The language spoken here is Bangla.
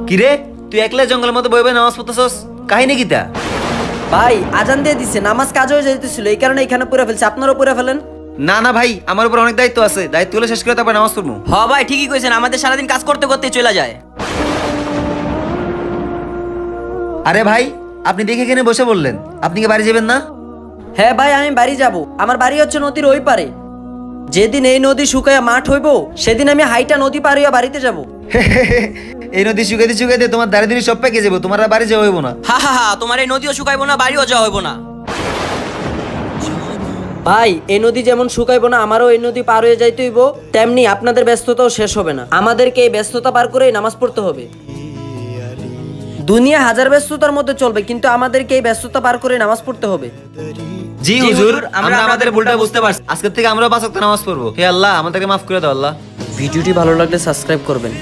কিরে তুই একলা জঙ্গলের মধ্যে বই বই নামাজ পড়তেছস, কাহিনী কিতা? ভাই আজান দিয়ে দিছে, নামাজ কাজ হয়ে যাইতেছিল, এই কারণে এখানে পুরে ফেলছে, আপনারাও পুরে ফেলেন। না না ভাই, আমার উপর অনেক দায়িত্ব আছে, দায়িত্বগুলো শেষ করে তারপর নামাজ পড়বো। হ ভাই ঠিকই কইছেন, আমাদের সারাদিন কাজ করতে করতে চলে যায়। আরে ভাই, আপনি দেখে এখানে বসে বললেন, আপনি কি বাড়ি যাবেন না? হ্যাঁ ভাই আমি বাড়ি যাব, আমার বাড়ি হচ্ছে নদীর ওই পারে। যেদিন এই নদী শুকাইয়া মাঠ হইব সেদিন আমি হাইটা নদী পার হইয়া বাড়িতে যাব। এই নদী শুকাইতে শুকাইতে তোমার দাঁড়িয়ে দিন সব পেকে যাবো, তোমার আর বাড়ি যাওয়া হইব না। হা হা হা, তোমার এই নদীও শুকাইবো না, বাড়িও যাওয়া হইব না। ভাই এই নদী যেমন শুকাইব না, আমারও এই নদী পার হয়ে যাইতে হইব, তেমনি আপনাদের ব্যস্ততাও শেষ হবে না, আমাদেরকে এই ব্যস্ততা পার করেই নামাজ পড়তে হবে। দুনিয়া হাজার ব্যস্ততার মধ্যে চলবে, কিন্তু আমাদেরকে এই ব্যস্ততা পার করে নামাজ পড়তে হবে। জি হুজুর, আমরা আমাদের ভুলটা বুঝতে পারছি, আজকে থেকে আমরাও 5 ওয়াক্ত নামাজ পড়বো। হে আল্লাহ, আমাদেরকে মাফ করে দাও আল্লাহ। ভিডিওটি ভালো লাগলে সাবস্ক্রাইব করবেন।